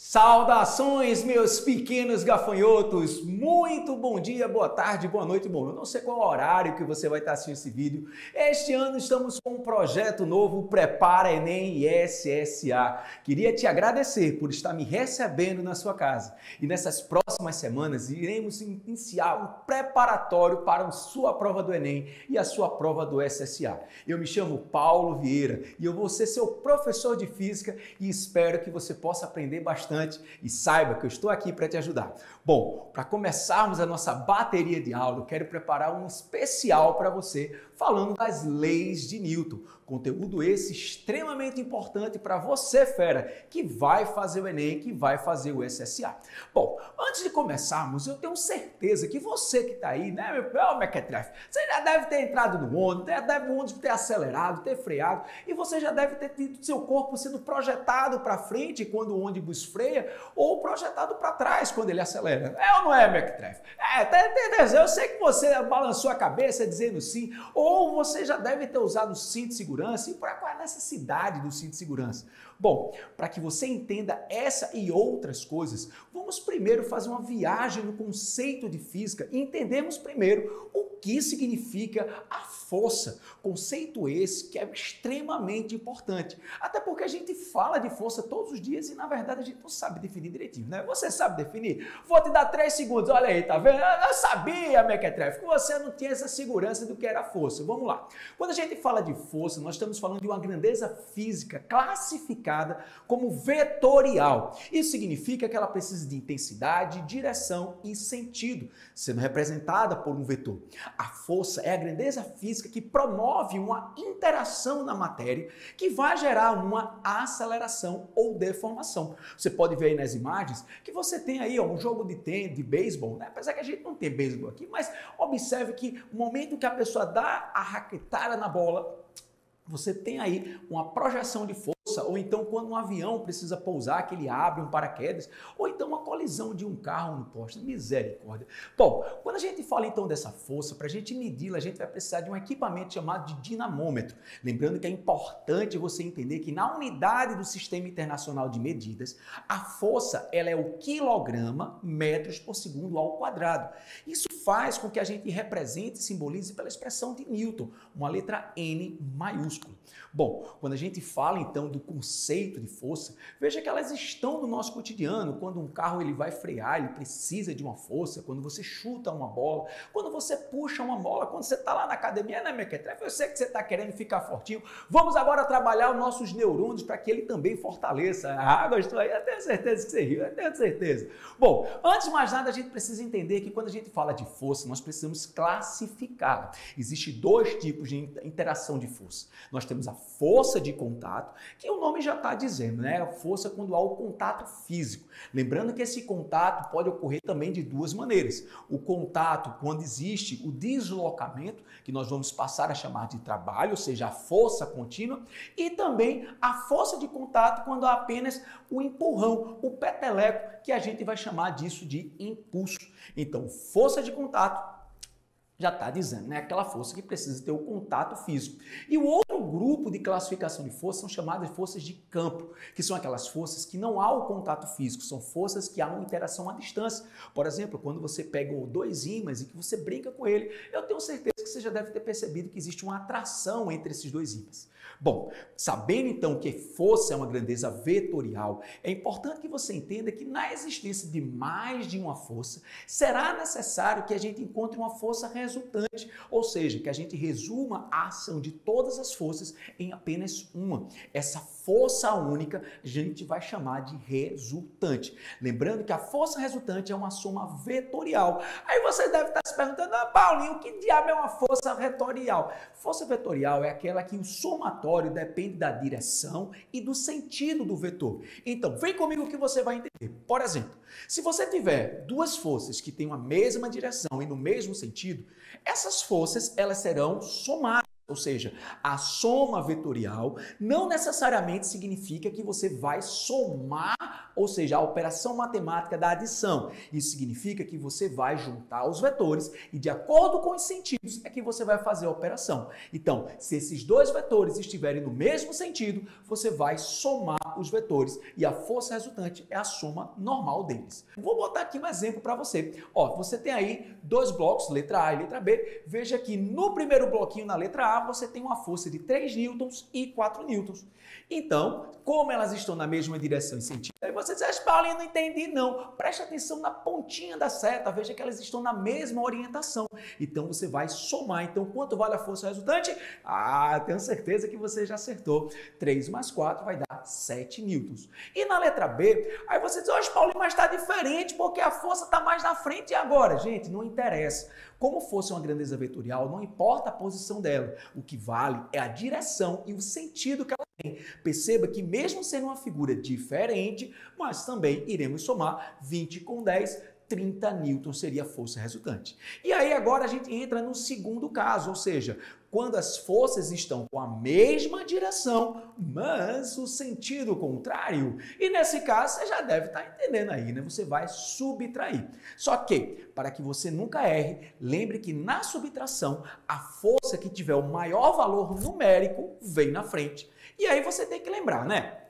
Saudações, meus pequenos gafanhotos! Muito bom dia, boa tarde, boa noite, bom. Eu não sei qual horário que você vai estar assistindo esse vídeo. Este ano estamos com um projeto novo, Prepara Enem ISSA. Queria te agradecer por estar me recebendo na sua casa. E nessas próximas semanas iremos iniciar um preparatório para a sua prova do Enem e a sua prova do SSA. Eu me chamo Paulo Vieira e eu vou ser seu professor de física e espero que você possa aprender bastante e saiba que eu estou aqui para te ajudar. Bom, para começarmos a nossa bateria de aula, eu quero preparar um especial para você falando das leis de Newton. Conteúdo esse extremamente importante para você, fera, que vai fazer o Enem, que vai fazer o SSA. Bom, antes de começarmos, eu tenho certeza que você que está aí, né, meu mequetrefe, você já deve ter entrado no ônibus, o ônibus ter acelerado, ter freado, e você já deve ter tido seu corpo sendo projetado para frente quando o ônibus freia, ou projetado para trás quando ele acelera. É ou não é, mequetrefe? Eu sei que você balançou a cabeça dizendo sim, ou você já deve ter usado o cinto de segurança. E para qual é a necessidade do cinto de segurança? Bom, para que você entenda essa e outras coisas, vamos primeiro fazer uma viagem no conceito de física e entendemos primeiro o que significa a força. Conceito esse que é extremamente importante. Até porque a gente fala de força todos os dias e na verdade a gente não sabe definir direitinho, né? Você sabe definir? Vou te dar 3 segundos, olha aí, tá vendo? Eu sabia, mequetrefe, que você não tinha essa segurança do que era força. Vamos lá. Quando a gente fala de força, nós estamos falando de uma grandeza física classificada como vetorial. Isso significa que ela precisa de intensidade, direção e sentido, sendo representada por um vetor. A força é a grandeza física que promove uma interação na matéria que vai gerar uma aceleração ou deformação. Você pode ver aí nas imagens que você tem aí um jogo de tênis, de beisebol, né? Apesar que a gente não tem beisebol aqui, mas observe que no momento que a pessoa dá a raquetada na bola, você tem aí uma projeção de força, ou então quando um avião precisa pousar, que ele abre um paraquedas, ou então uma colisão de um carro no poste. Misericórdia. Bom, quando a gente fala então dessa força, para a gente medi-la, a gente vai precisar de um equipamento chamado de dinamômetro. Lembrando que é importante você entender que na unidade do Sistema Internacional de Medidas, a força ela é o quilograma metros por segundo ao quadrado. Isso faz com que a gente represente e simbolize pela expressão de Newton, uma letra N maiúscula. Bom, quando a gente fala então do conceito de força, veja que elas estão no nosso cotidiano. Quando um carro ele vai frear, ele precisa de uma força. Quando você chuta uma bola, quando você puxa uma bola, quando você está lá na academia, né, mequetrefe? Eu sei que você está querendo ficar fortinho. Vamos agora trabalhar os nossos neurônios para que ele também fortaleça. Ah, gostou aí? Eu tenho certeza que você riu, eu tenho certeza. Bom, antes de mais nada, a gente precisa entender que quando a gente fala de força, nós precisamos classificá-la. Existem 2 tipos de interação de força. Nós temos a força de contato, que o nome já está dizendo, né? A força quando há o contato físico. Lembrando que esse contato pode ocorrer também de 2 maneiras. O contato quando existe o deslocamento, que nós vamos passar a chamar de trabalho, ou seja, a força contínua, e também a força de contato quando há apenas o empurrão, o peteleco, que a gente vai chamar disso de impulso. Então, força de contato já está dizendo, né? Aquela força que precisa ter o contato físico. E o outro grupo de classificação de forças são chamadas de forças de campo, que são aquelas forças que não há o contato físico, são forças que há uma interação à distância. Por exemplo, quando você pega 2 ímãs e que você brinca com ele, eu tenho certeza que você já deve ter percebido que existe uma atração entre esses 2 ímãs. Bom, sabendo então que força é uma grandeza vetorial, é importante que você entenda que na existência de mais de uma força, será necessário que a gente encontre uma força resultante, ou seja, que a gente resuma a ação de todas as forças em apenas uma. Essa força única a gente vai chamar de resultante. Lembrando que a força resultante é uma soma vetorial. Aí você deve estar se perguntando, Paulinho, o que diabo é uma força vetorial? Força vetorial é aquela que o somatório depende da direção e do sentido do vetor. Então, vem comigo que você vai entender. Por exemplo, se você tiver 2 forças que têm a mesma direção e no mesmo sentido, essas forças elas serão somadas. Ou seja, a soma vetorial não necessariamente significa que você vai somar, ou seja, a operação matemática da adição. Isso significa que você vai juntar os vetores e, de acordo com os sentidos, é que você vai fazer a operação. Então, se esses dois vetores estiverem no mesmo sentido, você vai somar os vetores e a força resultante é a soma normal deles. Vou botar aqui um exemplo para você. Ó, você tem aí dois blocos, letra A e letra B. Veja que no primeiro bloquinho, na letra A, você tem uma força de 3 newtons e 4 newtons. Então, como elas estão na mesma direção e sentido, aí você diz, Paulinho, não entendi não. Preste atenção na pontinha da seta, veja que elas estão na mesma orientação. Então, você vai somar. Então, quanto vale a força resultante? Tenho certeza que você já acertou. 3 mais 4 vai dar 7 newtons. E na letra B, aí você diz, Paulinho, mas está diferente porque a força está mais na frente e agora? Gente, não interessa. Como fosse uma grandeza vetorial, não importa a posição dela. O que vale é a direção e o sentido que ela tem. Perceba que mesmo sendo uma figura diferente, mas também iremos somar 20 com 10, 30 newtons seria a força resultante. E aí agora a gente entra no segundo caso, ou seja, quando as forças estão com a mesma direção, mas o sentido contrário. E nesse caso, você já deve estar entendendo aí, né? Você vai subtrair. Só que, para que você nunca erre, lembre que na subtração, a força que tiver o maior valor numérico vem na frente. E aí você tem que lembrar, né?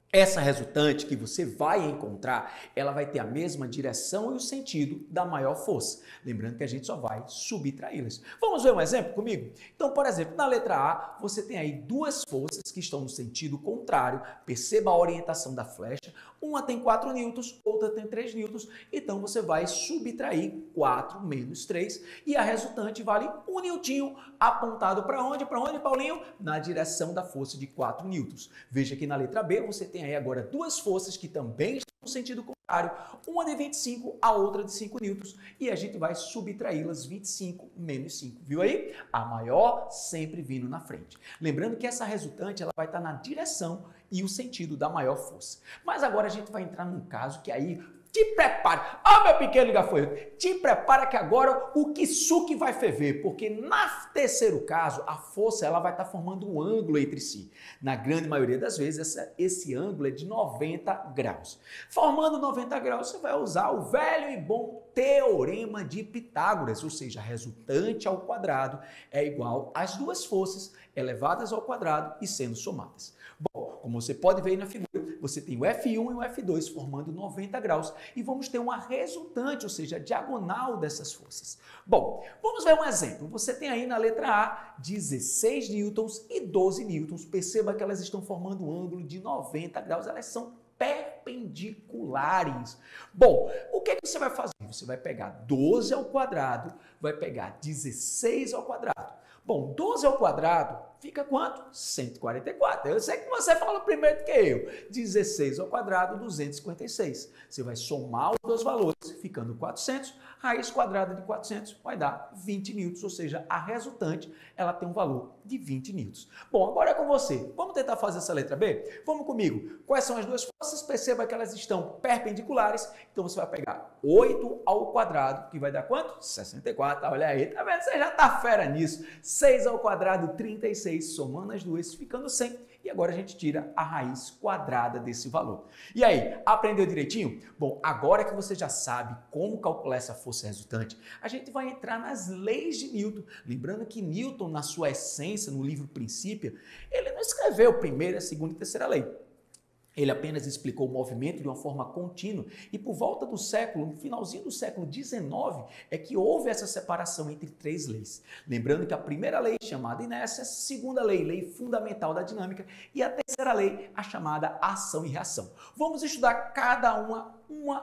Essa resultante que você vai encontrar, ela vai ter a mesma direção e o sentido da maior força. Lembrando que a gente só vai subtraí-las. Vamos ver um exemplo comigo? Então, por exemplo, na letra A, você tem aí duas forças que estão no sentido contrário. Perceba a orientação da flecha. Uma tem 4 newtons, outra tem 3 newtons. Então, você vai subtrair 4 menos 3 e a resultante vale 1 newton apontado para onde? Para onde, Paulinho? Na direção da força de 4 newtons. Veja que na letra B, você tem aí agora duas forças que também estão no sentido contrário, uma de 25, a outra de 5 newtons, e a gente vai subtraí-las 25 menos 5. Viu aí? A maior sempre vindo na frente. Lembrando que essa resultante ela vai estar na direção e o sentido da maior força. Mas agora a gente vai entrar num caso que aí te prepare. Meu pequeno gafanhoto, te prepara que agora o kisuke vai ferver, porque no terceiro caso, a força ela vai estar formando um ângulo entre si. Na grande maioria das vezes, esse ângulo é de 90 graus. Formando 90 graus, você vai usar o velho e bom teorema de Pitágoras, ou seja, a resultante ao quadrado é igual às duas forças elevadas ao quadrado e sendo somadas. Bom, como você pode ver aí na figura, você tem o F1 e o F2 formando 90 graus e vamos ter uma resultante, ou seja, a diagonal dessas forças. Bom, vamos ver um exemplo. Você tem aí na letra A 16 newtons e 12 newtons. Perceba que elas estão formando um ângulo de 90 graus, elas são perpendiculares. Bom, o que você vai fazer? Você vai pegar 12 ao quadrado, vai pegar 16 ao quadrado. Bom, 12 ao quadrado fica quanto? 144. Eu sei que você fala primeiro do que eu. 16 ao quadrado, 256. Você vai somar os dois valores, ficando 400. Raiz quadrada de 400 vai dar 20 newtons, ou seja, a resultante ela tem um valor de 20 newtons. Bom, agora é com você. Vamos tentar fazer essa letra B? Vamos comigo. Quais são as duas forças? Perceba que elas estão perpendiculares. Então você vai pegar 8 ao quadrado, que vai dar quanto? 64. Olha aí, tá vendo? Você já tá fera nisso. 6 ao quadrado, 36, somando as duas, ficando 100. E agora a gente tira a raiz quadrada desse valor. E aí, aprendeu direitinho? Bom, agora que você já sabe como calcular essa força resultante, a gente vai entrar nas leis de Newton. Lembrando que Newton, na sua essência, no livro Princípio, ele não escreveu a primeira, a segunda e a terceira lei. Ele apenas explicou o movimento de uma forma contínua e por volta do século, no finalzinho do século XIX, é que houve essa separação entre três leis. Lembrando que a primeira lei, chamada inércia, a segunda lei, lei fundamental da dinâmica, e a terceira lei, a chamada ação e reação. Vamos estudar cada uma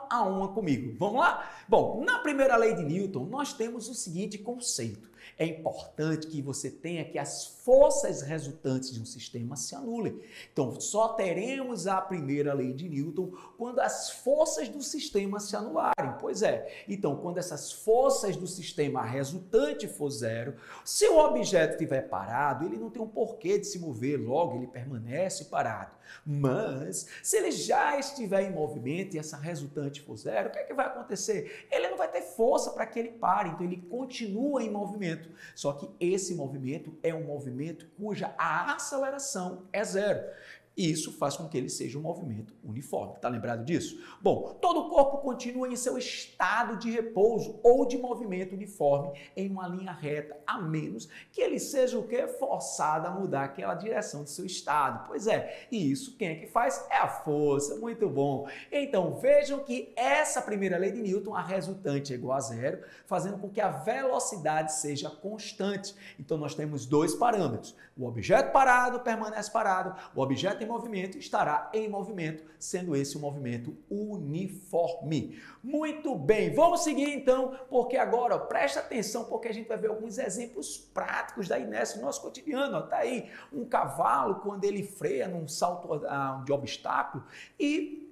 a uma comigo. Vamos lá? Bom, na primeira lei de Newton, nós temos o seguinte conceito. É importante que você tenha que as forças resultantes de um sistema se anulem. Então, só teremos a primeira lei de Newton quando as forças do sistema se anularem. Pois é. Então, quando essas forças do sistema resultante for zero, se o objeto estiver parado, ele não tem um porquê de se mover, logo ele permanece parado. Mas, se ele já estiver em movimento e essa resultante for zero, o que é que vai acontecer? Ele não vai ter força para que ele pare, então ele continua em movimento. Só que esse movimento é um movimento cuja a aceleração é zero. E isso faz com que ele seja um movimento uniforme. Tá lembrado disso? Bom, todo o corpo continua em seu estado de repouso ou de movimento uniforme em uma linha reta, a menos que ele seja o quê? Forçado a mudar aquela direção de seu estado. Pois é, e isso quem é que faz? É a força. Muito bom. Então, vejam que essa primeira lei de Newton, a resultante é igual a zero, fazendo com que a velocidade seja constante. Então, nós temos dois parâmetros. O objeto parado permanece parado, o objeto em movimento estará em movimento, sendo esse um movimento uniforme. Muito bem, vamos seguir então, porque agora, ó, presta atenção, porque a gente vai ver alguns exemplos práticos da inércia no nosso cotidiano. Ó, tá aí um cavalo quando ele freia num salto de obstáculo e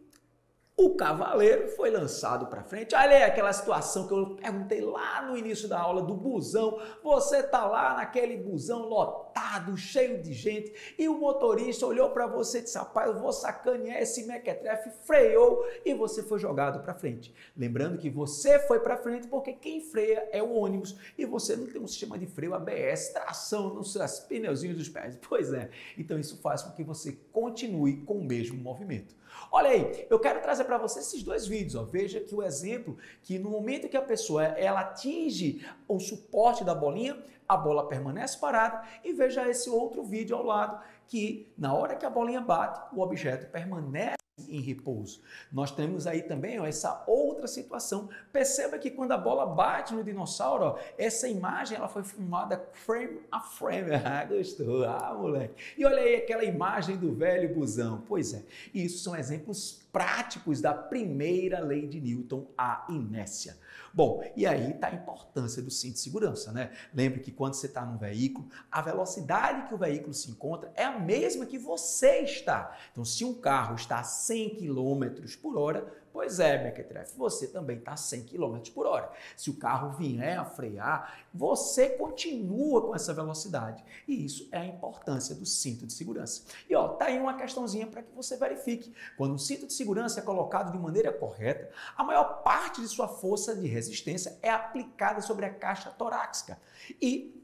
o cavaleiro foi lançado para frente. Olha aí aquela situação que eu perguntei lá no início da aula do busão. Você está lá naquele busão lotado, cheio de gente, e o motorista olhou para você e disse: rapaz, eu vou sacanear esse mequetrefe, freou e você foi jogado para frente. Lembrando que você foi para frente porque quem freia é o ônibus e você não tem um sistema de freio ABS, tração nos seus pneuzinhos dos pés. Pois é, então isso faz com que você continue com o mesmo movimento. Olha aí, eu quero trazer para você esses dois vídeos. Ó. Veja que o exemplo que no momento que a pessoa ela atinge o suporte da bolinha, a bola permanece parada, e veja esse outro vídeo ao lado que na hora que a bolinha bate, o objeto permanece em repouso. Nós temos aí também ó, essa outra situação. Perceba que quando a bola bate no dinossauro, ó, essa imagem ela foi filmada frame a frame. Ah, gostou? Ah, moleque. E olha aí aquela imagem do velho busão. Pois é, isso são exemplos práticos da primeira lei de Newton, a inércia. Bom, e aí está a importância do cinto de segurança, né? Lembre que quando você está num veículo, a velocidade que o veículo se encontra é a mesma que você está. Então, se um carro está a 100 km por hora, pois é, mequetrefe, você também está a 100 km por hora. Se o carro vier a frear, você continua com essa velocidade. E isso é a importância do cinto de segurança. E ó, tá aí uma questãozinha para que você verifique. Quando o cinto de segurança é colocado de maneira correta, a maior parte de sua força de resistência é aplicada sobre a caixa torácica e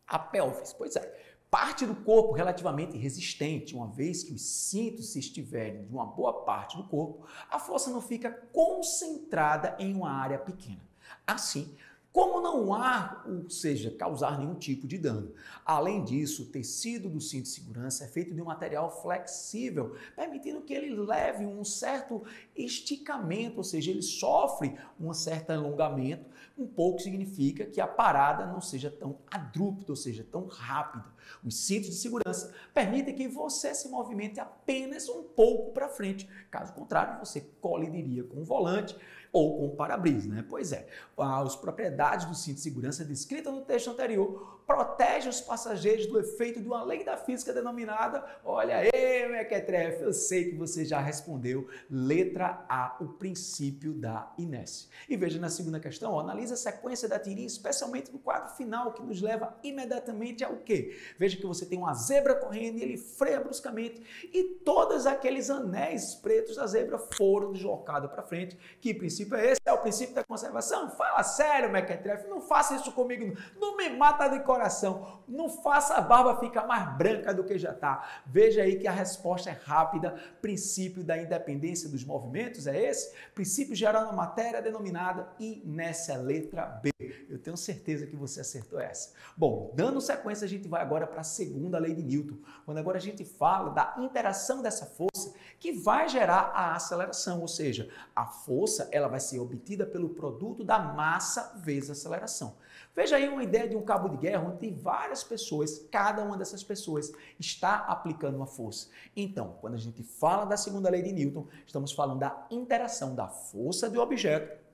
a pelvis. Pois é. Parte do corpo relativamente resistente, uma vez que os cintos se estiverem de uma boa parte do corpo, a força não fica concentrada em uma área pequena. Assim, como não há, ou seja, causar nenhum tipo de dano. Além disso, o tecido do cinto de segurança é feito de um material flexível, permitindo que ele leve um certo esticamento, ou seja, ele sofre um certo alongamento, um pouco significa que a parada não seja tão abrupta, ou seja, tão rápida. Os cintos de segurança permitem que você se movimente apenas um pouco para frente. Caso contrário, você colidiria com o volante ou com o para-brisa, né? Pois é, as propriedades do cinto de segurança descritas no texto anterior protegem os passageiros do efeito de uma lei da física denominada, olha aí, mequetrefe, eu sei que você já respondeu, letra A, o princípio da inércia. E veja na segunda questão, ó, analisa a sequência da tirinha, especialmente no quadro final, que nos leva imediatamente ao quê? Veja que você tem uma zebra correndo e ele freia bruscamente e todos aqueles anéis pretos da zebra foram deslocados para frente. Que princípio é esse? É o princípio da conservação? Fala sério, mequetrefe, não faça isso comigo, não me mata de coração, não faça a barba ficar mais branca do que já está. Veja aí que a resposta é rápida. Princípio da independência dos movimentos é esse? Princípio geral na matéria denominada inércia, letra B. Eu tenho certeza que você acertou essa. Bom, dando sequência, a gente vai agora para a segunda lei de Newton, quando agora a gente fala da interação dessa força que vai gerar a aceleração, ou seja, a força ela vai ser obtida pelo produto da massa vezes a aceleração. Veja aí uma ideia de um cabo de guerra onde tem várias pessoas, cada uma dessas pessoas está aplicando uma força. Então, quando a gente fala da segunda lei de Newton, estamos falando da interação da força do objeto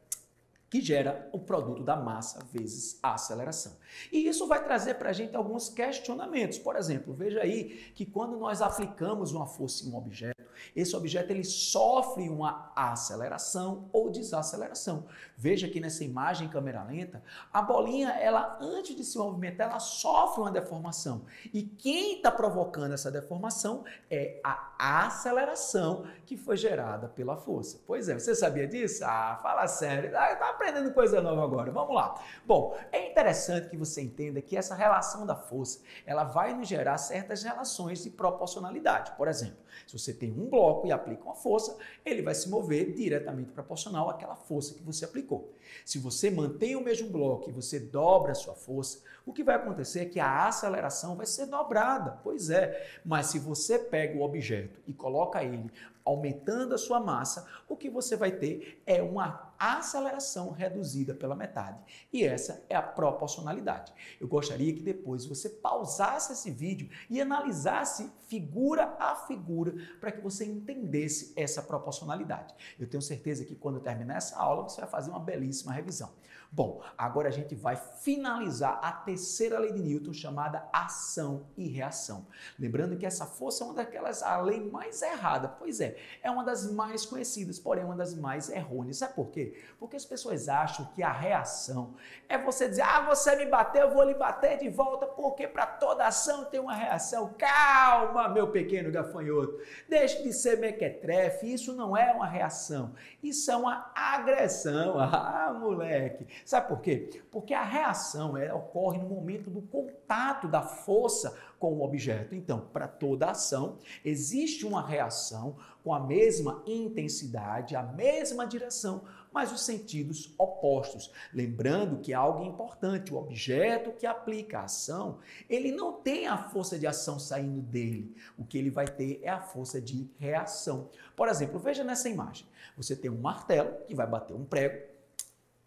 que gera o produto da massa vezes a aceleração. E isso vai trazer para a gente alguns questionamentos. Por exemplo, veja aí que quando nós aplicamos uma força em um objeto, esse objeto ele sofre uma aceleração ou desaceleração. Veja que nessa imagem em câmera lenta, a bolinha, ela antes de se movimentar, ela sofre uma deformação. E quem está provocando essa deformação é a a aceleração que foi gerada pela força. Pois é, você sabia disso? Ah, fala sério, tá aprendendo coisa nova agora, vamos lá. Bom, é interessante que você entenda que essa relação da força, ela vai nos gerar certas relações de proporcionalidade. Por exemplo, se você tem um bloco e aplica uma força, ele vai se mover diretamente proporcional àquela força que você aplicou. Se você mantém o mesmo bloco e você dobra a sua força, o que vai acontecer é que a aceleração vai ser dobrada. Pois é, mas se você pega o objeto e coloca ele aumentando a sua massa, o que você vai ter é uma aceleração reduzida pela metade. E essa é a proporcionalidade. Eu gostaria que depois você pausasse esse vídeo e analisasse figura a figura para que você entendesse essa proporcionalidade. Eu tenho certeza que quando terminar essa aula, você vai fazer uma belíssima revisão. Bom, agora a gente vai finalizar a terceira lei de Newton, chamada ação e reação. Lembrando que essa força é uma daquelas, a lei mais errada. Pois é uma das mais conhecidas, porém uma das mais errôneas. Sabe por quê? Porque as pessoas acham que a reação é você dizer, você me bateu, eu vou lhe bater de volta, porque para toda ação tem uma reação. Calma, meu pequeno gafanhoto, deixe de ser mequetrefe, isso não é uma reação, isso é uma agressão. Ah, moleque, sabe por quê? Porque a reação ocorre no momento do contato da força com o objeto. Então, para toda ação, existe uma reação com a mesma intensidade, a mesma direção, mas os sentidos opostos. Lembrando que é algo importante, o objeto que aplica a ação, ele não tem a força de ação saindo dele. O que ele vai ter é a força de reação. Por exemplo, veja nessa imagem. Você tem um martelo que vai bater um prego.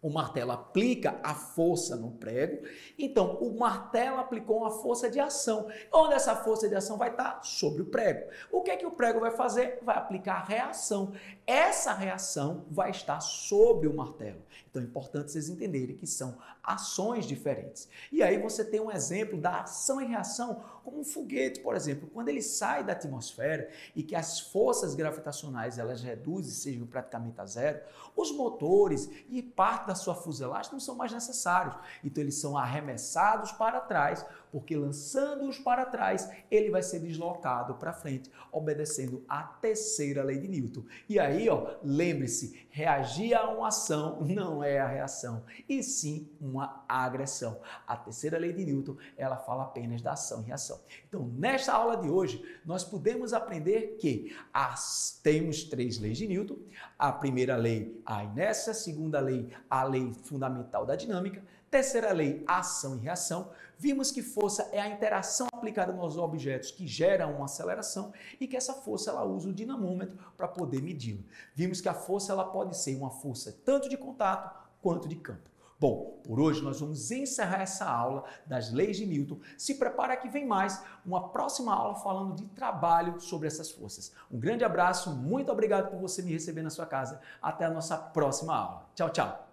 O martelo aplica a força no prego, então o martelo aplicou uma força de ação. Onde essa força de ação vai estar? Sobre o prego. O que é que o prego vai fazer? Vai aplicar a reação. Essa reação vai estar sobre o martelo. Então é importante vocês entenderem que são ações diferentes. E aí você tem um exemplo da ação e reação, como um foguete, por exemplo. Quando ele sai da atmosfera e que as forças gravitacionais elas reduzem, sejam praticamente a zero, os motores e parte da sua fuselagem não são mais necessários. Então eles são arremessados para trás, porque lançando-os para trás, ele vai ser deslocado para frente, obedecendo à terceira lei de Newton. E aí, lembre-se, reagir a uma ação não é a reação, e sim uma agressão. A terceira lei de Newton, ela fala apenas da ação e reação. Então, nesta aula de hoje, nós podemos aprender que temos 3 leis de Newton. A primeira lei, a inércia; a segunda lei, a lei fundamental da dinâmica; terceira lei, ação e reação. Vimos que força é a interação aplicada nos objetos que geram uma aceleração e que essa força ela usa o dinamômetro para poder medi-la. Vimos que a força ela pode ser uma força tanto de contato quanto de campo. Bom, por hoje nós vamos encerrar essa aula das leis de Newton. Se prepara que vem mais uma próxima aula falando de trabalho sobre essas forças. Um grande abraço, muito obrigado por você me receber na sua casa. Até a nossa próxima aula. Tchau, tchau.